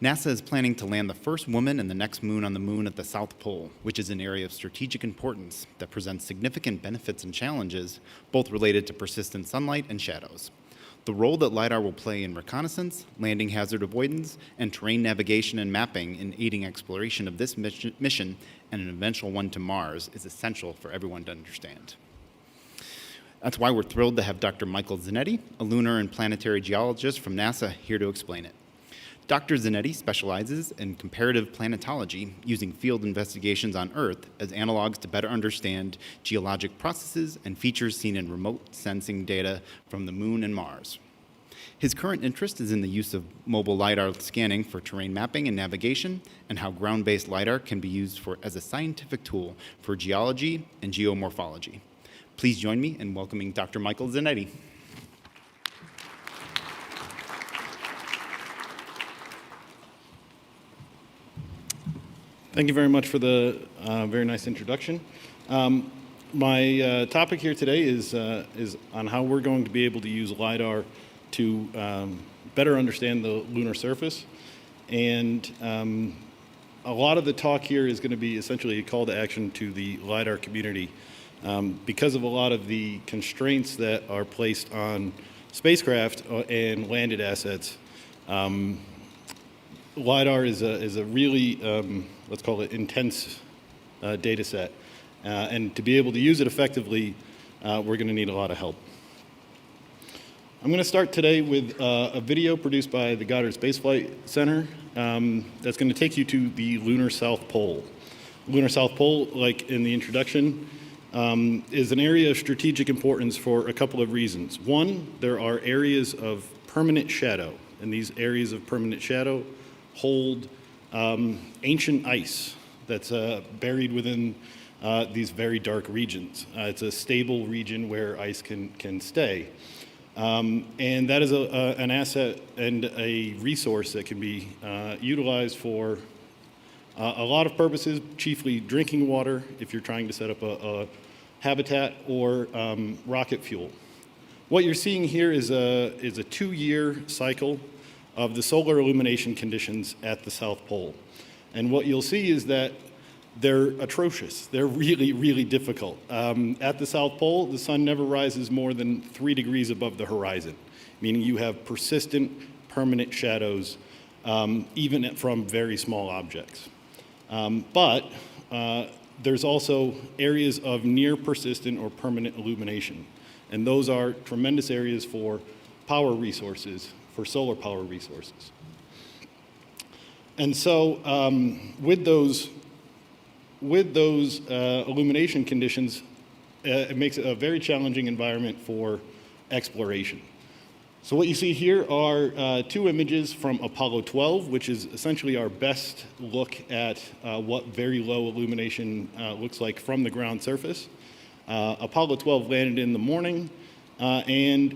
NASA is planning to land the first woman and the next moon on the moon at the South Pole, which is an area of strategic importance that presents significant benefits and challenges, both related to persistent sunlight and shadows. The role that LiDAR will play in reconnaissance, landing hazard avoidance, and terrain navigation and mapping in aiding exploration of this mission and an eventual one to Mars is essential for everyone to understand. That's why we're thrilled to have Dr. Michael Zanetti, a lunar and planetary geologist from NASA, here to explain it. Dr. Zanetti specializes in comparative planetology, using field investigations on Earth as analogs to better understand geologic processes and features seen in remote sensing data from the Moon and Mars. His current interest is in the use of mobile LiDAR scanning for terrain mapping and navigation, and how ground-based LiDAR can be used as a scientific tool for geology and geomorphology. Please join me in welcoming Dr. Michael Zanetti. Thank you very much for the very nice introduction. My topic here today is on how we're going to be able to use LiDAR to better understand the lunar surface. And a lot of the talk here is going to be essentially a call to action to the LiDAR community. Because of a lot of the constraints that are placed on spacecraft and landed assets, LiDAR is a really, let's call it, intense data set. And to be able to use it effectively, we're going to need a lot of help. I'm going to start today with a video produced by the Goddard Space Flight Center that's going to take you to the lunar South Pole. Lunar South Pole, like in the introduction, is an area of strategic importance for a couple of reasons. One, there are areas of permanent shadow, and these areas of permanent shadow hold ancient ice that's buried within these very dark regions. It's a stable region where ice can stay. And that is an asset and a resource that can be utilized for a lot of purposes, chiefly drinking water if you're trying to set up a habitat, or rocket fuel. What you're seeing here is a 2-year cycle of the solar illumination conditions at the South Pole. And what you'll see is that they're atrocious. They're really, really difficult. At the South Pole, the sun never rises more than 3 degrees above the horizon, meaning you have persistent, permanent shadows, even from very small objects. But there's also areas of near persistent or permanent illumination. And those are tremendous areas for power resources, for solar power resources. And so with those illumination conditions, it makes it a very challenging environment for exploration. So what you see here are 2 images from Apollo 12, which is essentially our best look at what very low illumination looks like from the ground surface. Apollo 12 landed in the morning and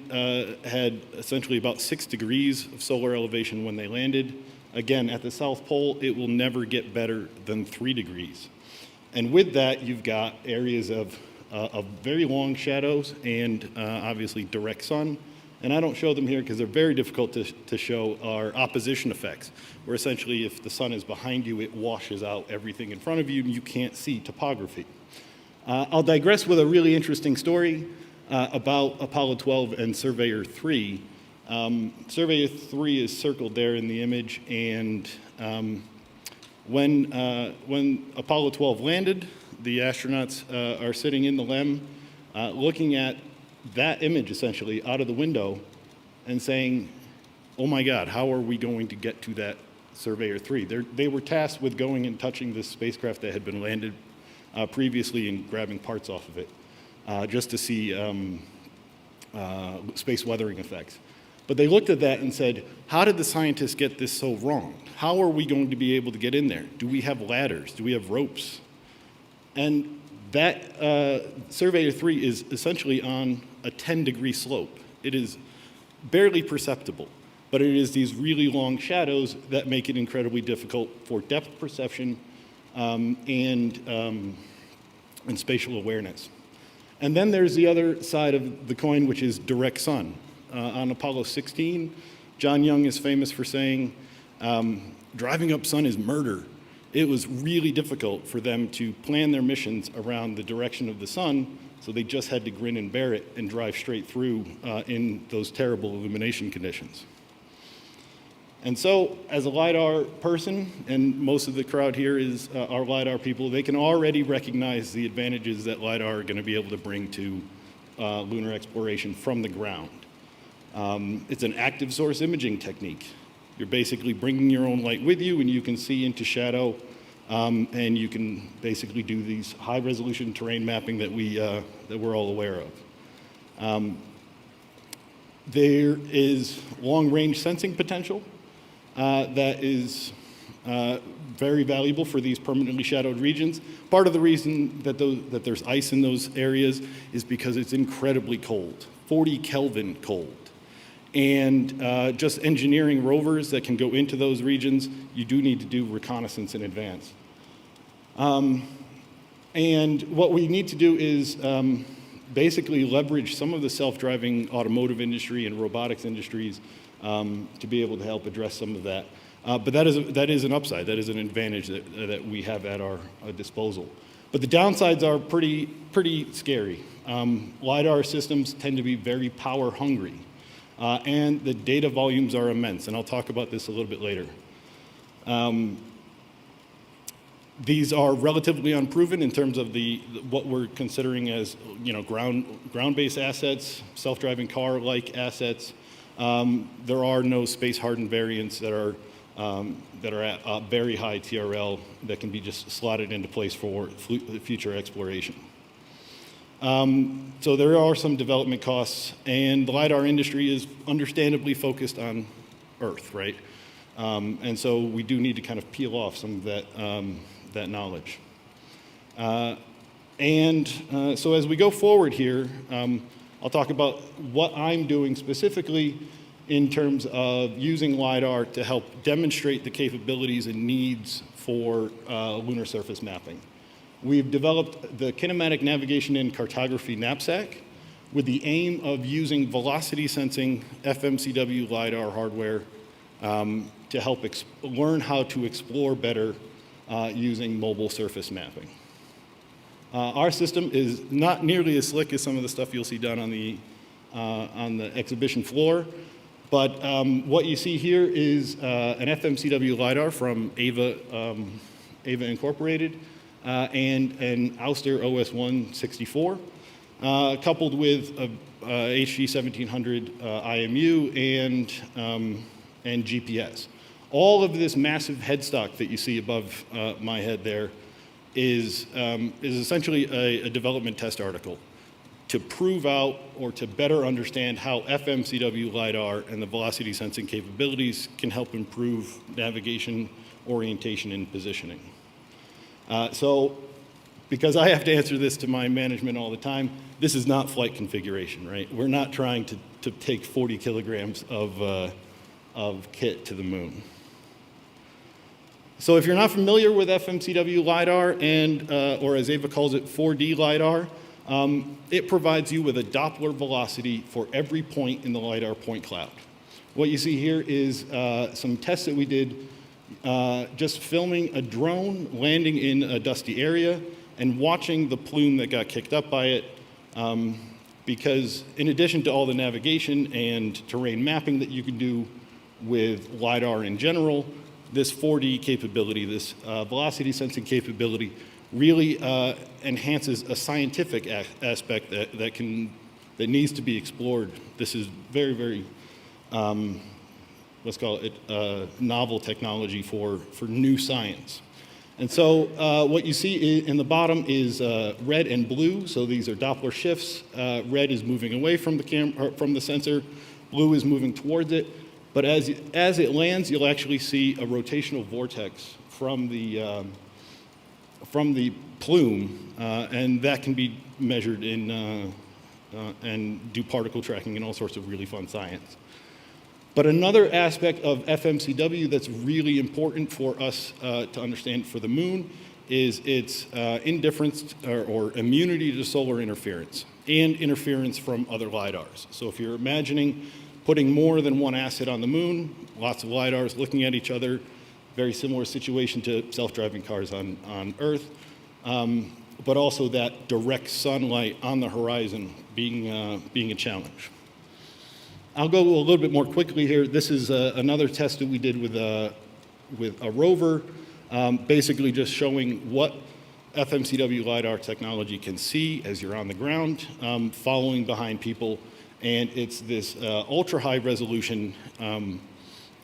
had essentially about 6 degrees of solar elevation when they landed. Again, at the South Pole, it will never get better than 3 degrees. And with that, you've got areas of very long shadows and obviously direct sun. And I don't show them here because they're very difficult to show our opposition effects, where essentially if the sun is behind you, it washes out everything in front of you and you can't see topography. I'll digress with a really interesting story about Apollo 12 and Surveyor 3. Surveyor 3 is circled there in the image, and when Apollo 12 landed, the astronauts are sitting in the LEM looking at that image essentially out of the window and saying, oh my God, how are we going to get to that Surveyor 3? They were tasked with going and touching this spacecraft that had been landed previously and grabbing parts off of it just to see space weathering effects. But they looked at that and said, how did the scientists get this so wrong? How are we going to be able to get in there? Do we have ladders? Do we have ropes? And that Surveyor 3 is essentially on a 10-degree slope. It is barely perceptible, but it is these really long shadows that make it incredibly difficult for depth perception and spatial awareness. And then there's the other side of the coin, which is direct sun. On Apollo 16, John Young is famous for saying, Driving up sun is murder. It was really difficult for them to plan their missions around the direction of the sun, so they just had to grin and bear it and drive straight through in those terrible illumination conditions. And so, as a LiDAR person, and most of the crowd here are LiDAR people, they can already recognize the advantages that LiDAR are going to be able to bring to lunar exploration from the ground. It's an active source imaging technique. You're basically bringing your own light with you, and you can see into shadow, and you can basically do these high-resolution terrain mapping that we're all aware of. There is long-range sensing potential that is very valuable for these permanently shadowed regions. Part of the reason that there's ice in those areas is because it's incredibly cold, 40 Kelvin cold. And just engineering rovers that can go into those regions, you do need to do reconnaissance in advance. And what we need to do is basically leverage some of the self-driving automotive industry and robotics industries to be able to help address some of that. But that is an upside, that is an advantage that we have at our disposal. But the downsides are pretty scary. LiDAR systems tend to be very power hungry. And the data volumes are immense, and I'll talk about this a little bit later. These are relatively unproven in terms of what we're considering as ground-based assets, self-driving car-like assets. There are no space-hardened variants that are at a very high TRL that can be just slotted into place for future exploration. So there are some development costs, and the LiDAR industry is understandably focused on Earth, right? And so we do need to kind of peel off some of that knowledge. So as we go forward here, I'll talk about what I'm doing specifically in terms of using LiDAR to help demonstrate the capabilities and needs for lunar surface mapping. We've developed the kinematic navigation and cartography knapsack with the aim of using velocity sensing FMCW-LIDAR hardware to help learn how to explore better using mobile surface mapping. Our system is not nearly as slick as some of the stuff you'll see done on the exhibition floor, but what you see here is an FMCW-LIDAR from Aeva Incorporated, and an Ouster OS164, coupled with a HG 1700 IMU and GPS. All of this massive headstock that you see above my head there is essentially a development test article to prove out or to better understand how FMCW-LIDAR and the velocity sensing capabilities can help improve navigation, orientation, and positioning. So, because I have to answer this to my management all the time, this is not flight configuration, right? We're not trying to take 40 kilograms of kit to the moon. So if you're not familiar with FMCW-LIDAR and, or as Aeva calls it, 4D LIDAR, it provides you with a Doppler velocity for every point in the LIDAR point cloud. What you see here is some tests that we did just filming a drone landing in a dusty area and watching the plume that got kicked up by it, because in addition to all the navigation and terrain mapping that you can do with LiDAR in general, this 4D capability, this velocity sensing capability, really enhances a scientific aspect that needs to be explored. This is very, very let's call it novel technology for new science. And so what you see in the bottom is red and blue. So these are Doppler shifts. Red is moving away from the sensor. Blue is moving towards it. But as it lands, you'll actually see a rotational vortex from the plume, and that can be measured in and do particle tracking and all sorts of really fun science. But another aspect of FMCW that's really important for us to understand for the moon is its indifference or immunity to solar interference and interference from other LiDARs. So if you're imagining putting more than one asset on the moon, lots of LiDARs looking at each other, very similar situation to self-driving cars on Earth, but also that direct sunlight on the horizon being a challenge. I'll go a little bit more quickly here. This is another test that we did with a rover, basically just showing what FMCW-LIDAR technology can see as you're on the ground, following behind people. And it's this ultra-high resolution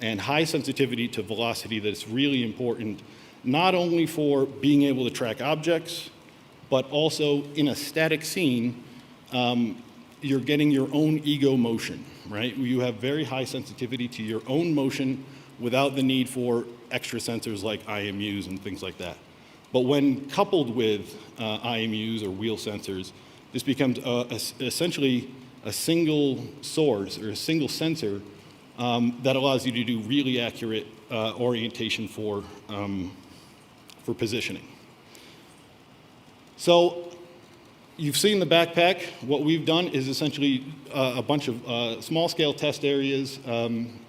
and high sensitivity to velocity that's really important, not only for being able to track objects, but also in a static scene, you're getting your own ego motion, right? You have very high sensitivity to your own motion without the need for extra sensors like IMUs and things like that. But when coupled with IMUs or wheel sensors, this becomes essentially a single source or a single sensor that allows you to do really accurate orientation for positioning. So you've seen the backpack. What we've done is essentially a bunch of small-scale test areas,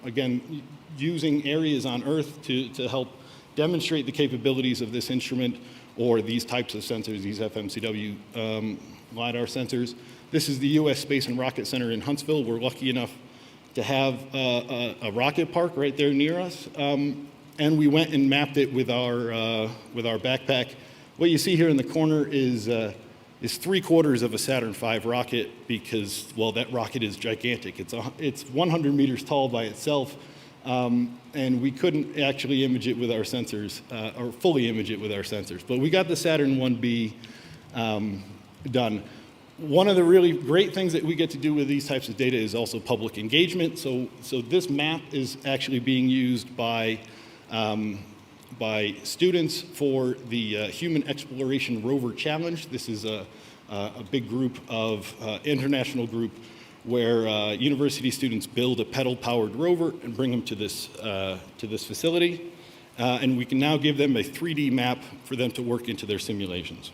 again, using areas on Earth to help demonstrate the capabilities of this instrument or these types of sensors, these FMCW LiDAR sensors. This is the U.S. Space and Rocket Center in Huntsville. We're lucky enough to have a rocket park right there near us. And we went and mapped it with our backpack. What you see here in the corner is 3/4 of a Saturn V rocket because, well, that rocket is gigantic. It's 100 meters tall by itself. And we couldn't actually image it with our sensors, or fully image it with our sensors. But we got the Saturn 1B done. One of the really great things that we get to do with these types of data is also public engagement. So this map is actually being used by students for the Human Exploration Rover Challenge. This is a big group of international group where university students build a pedal-powered rover and bring them to this facility. And we can now give them a 3D map for them to work into their simulations.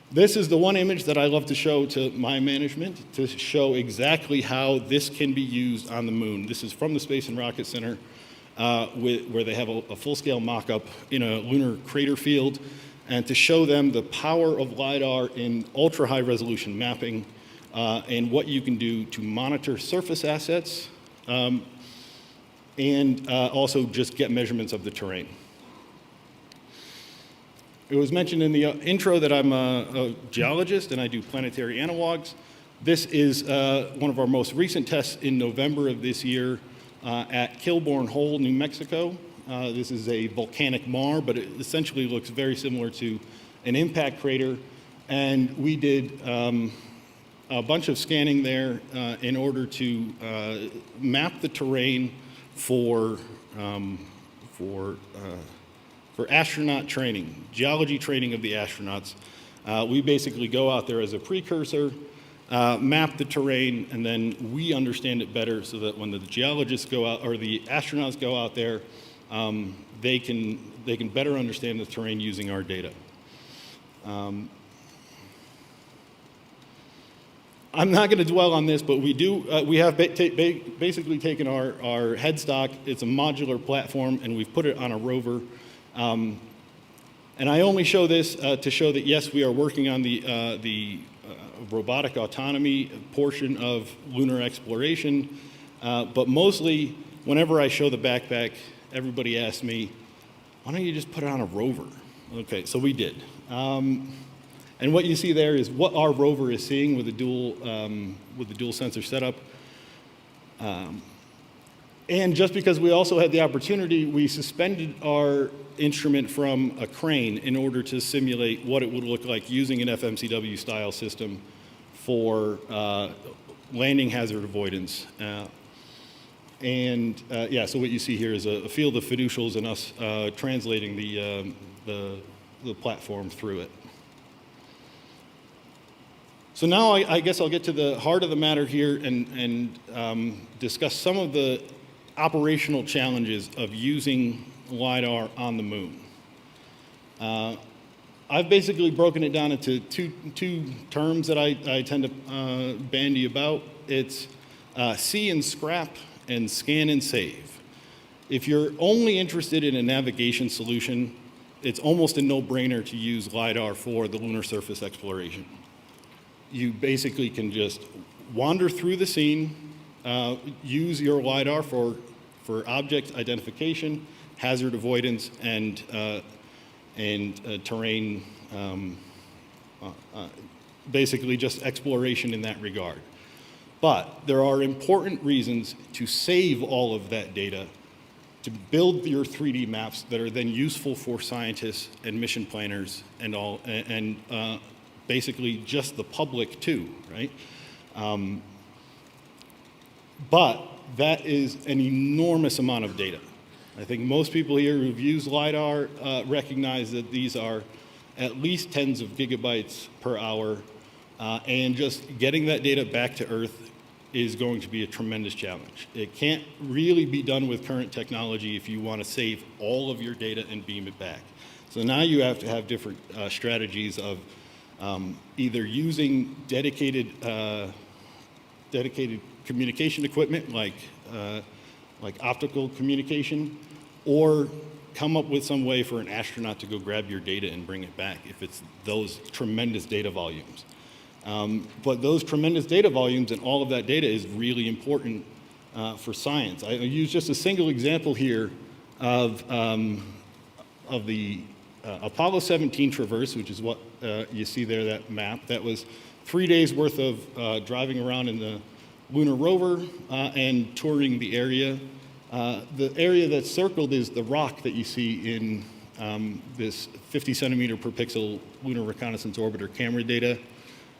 This is the one image that I love to show to my management to show exactly how this can be used on the moon. This is from the Space and Rocket Center, where they have a full-scale mock-up in a lunar crater field, and to show them the power of LiDAR in ultra-high resolution mapping and what you can do to monitor surface assets and also just get measurements of the terrain. It was mentioned in the intro that I'm a geologist and I do planetary analogs. This is one of our most recent tests in November of this year at Kilbourne Hole, New Mexico. This is a volcanic maar, but it essentially looks very similar to an impact crater. And we did a bunch of scanning there in order to map the terrain for astronaut training, geology training of the astronauts. We basically go out there as a precursor, map the terrain, and then we understand it better so that when the geologists go out, or the astronauts go out there, they can better understand the terrain using our data. I'm not going to dwell on this, but we have basically taken our headstock. It's a modular platform, and we've put it on a rover. And I only show this to show that, yes, we are working on the robotic autonomy portion of lunar exploration. But mostly, whenever I show the backpack, everybody asks me, why don't you just put it on a rover? Okay, so we did. And what you see there is what our rover is seeing with the dual sensor setup. And just because we also had the opportunity, we suspended our instrument from a crane in order to simulate what it would look like using an FMCW style system for landing hazard avoidance. Yeah, so what you see here is a field of fiducials and us translating the platform through it. So now I guess I'll get to the heart of the matter here and discuss some of the operational challenges of using LiDAR on the moon. I've basically broken it down into two terms that I tend to bandy about. It's see and scrap and scan and save. If you're only interested in a navigation solution, it's almost a no-brainer to use LiDAR for the lunar surface exploration. You basically can just wander through the scene, use your LiDAR for object identification, hazard avoidance, and terrain, basically just exploration in that regard. But there are important reasons to save all of that data, to build your 3D maps that are then useful for scientists and mission planners and basically just the public too, right? But that is an enormous amount of data. I think most people here who've used LiDAR recognize that these are at least tens of gigabytes per hour, and just getting that data back to Earth is going to be a tremendous challenge. It can't really be done with current technology if you want to save all of your data and beam it back. So now you have to have different strategies of either using dedicated communication equipment like optical communication, or come up with some way for an astronaut to go grab your data and bring it back if it's those tremendous data volumes. But those tremendous data volumes and all of that data is really important for science. I use just a single example here of the Apollo 17 traverse, which is what you see there, that map. That was 3 days worth of driving around in the Lunar Rover and touring the area. The area that's circled is the rock that you see in this 50 centimeter per pixel lunar reconnaissance orbiter camera data.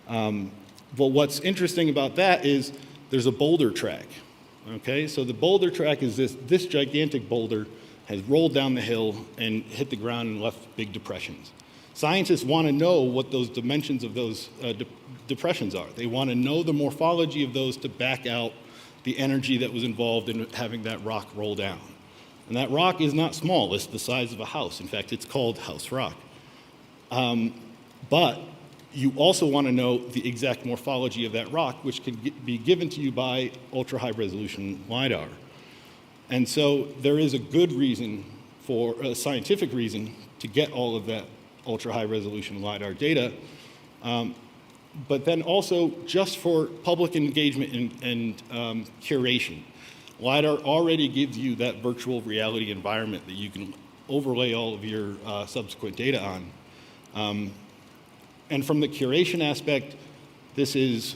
But what's interesting about that is there's a boulder track. Okay, so the boulder track is this gigantic boulder has rolled down the hill and hit the ground and left big depressions. Scientists want to know what those dimensions of those depressions are. They want to know the morphology of those to back out the energy that was involved in having that rock roll down. And that rock is not small. It's the size of a house. In fact, it's called house rock. But you also want to know the exact morphology of that rock, which can be given to you by ultra-high resolution LiDAR. And so there is a good reason, for a scientific reason, to get all of that ultra-high resolution LiDAR data, but then also just for public engagement and curation. LiDAR already gives you that virtual reality environment that you can overlay all of your subsequent data on. And from the curation aspect, this is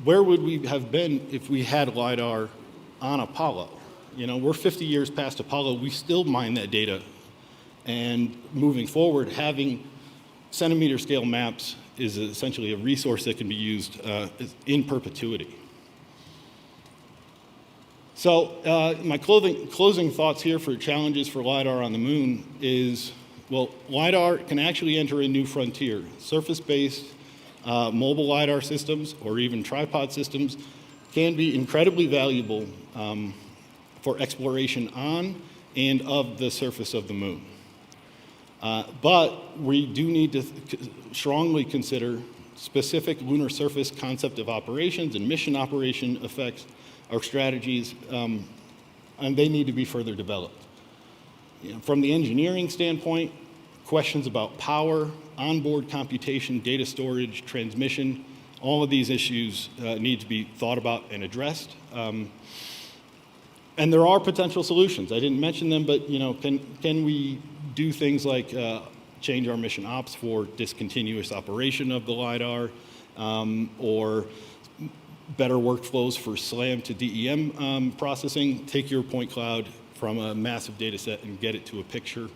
where would we have been if we had LiDAR on Apollo? You know, we're 50 years past Apollo, we still mine that data. And moving forward, having centimeter scale maps is essentially a resource that can be used in perpetuity. So my closing thoughts here for challenges for LiDAR on the moon is, well, LiDAR can actually enter a new frontier. Surface-based mobile LiDAR systems or even tripod systems can be incredibly valuable for exploration on and of the surface of the moon. But we do need to strongly consider specific lunar surface concept of operations and mission operation effects or strategies, and they need to be further developed. You know, from the engineering standpoint, questions about power, onboard computation, data storage, transmission, all of these issues need to be thought about and addressed. And there are potential solutions. I didn't mention them, but you know, can we do things like change our mission ops for discontinuous operation of the LiDAR, or better workflows for SLAM to DEM processing, take your point cloud from a massive data set and get it to a picture.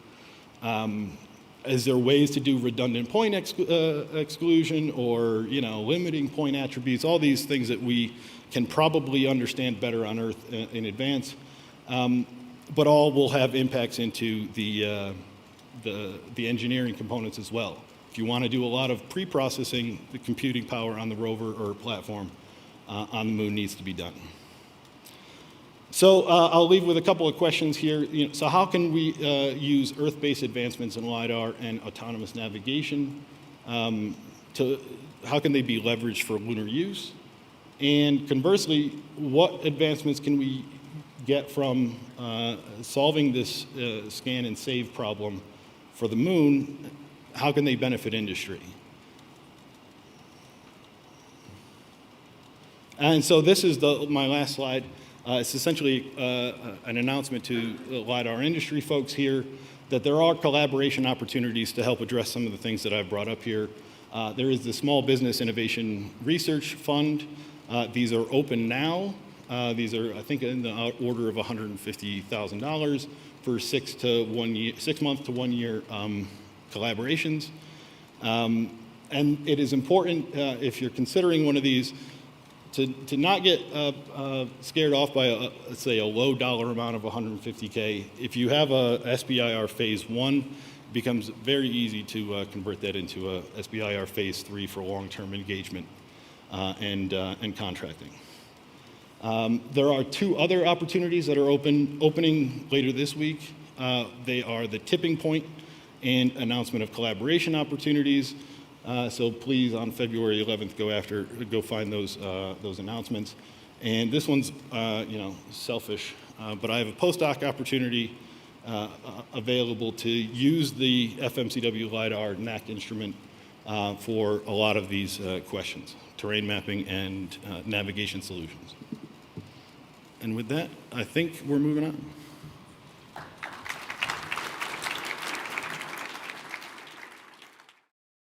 Is there ways to do redundant point exclusion or, you know, limiting point attributes, all these things that we can probably understand better on Earth in advance, but all will have impacts into the engineering components as well. If you want to do a lot of pre-processing, the computing power on the rover or platform on the moon needs to be done. So I'll leave with a couple of questions here. You know, so how can we use Earth-based advancements in LiDAR and autonomous navigation? How can they be leveraged for lunar use? And conversely, what advancements can we get from solving this scan and save problem for the moon, how can they benefit industry? And so this is my last slide. It's essentially an announcement to the LiDAR industry folks here that there are collaboration opportunities to help address some of the things that I've brought up here. There is the Small Business Innovation Research Fund. These are open now. These are, I think, in the order of $150,000 for 6 month to 1 year collaborations. And it is important, if you're considering one of these, to not get scared off by, let's say, a low dollar amount of 150K. If you have a SBIR phase 1, it becomes very easy to convert that into a SBIR phase 3 for long-term engagement and contracting. There are 2 other opportunities that are opening later this week. They are the tipping point and announcement of collaboration opportunities. So please, on February 11th, go find those announcements. And this one's, selfish, but I have a postdoc opportunity available to use the FMCW-LIDAR KNACK instrument for a lot of these questions, terrain mapping and navigation solutions. And with that, I think we're moving on.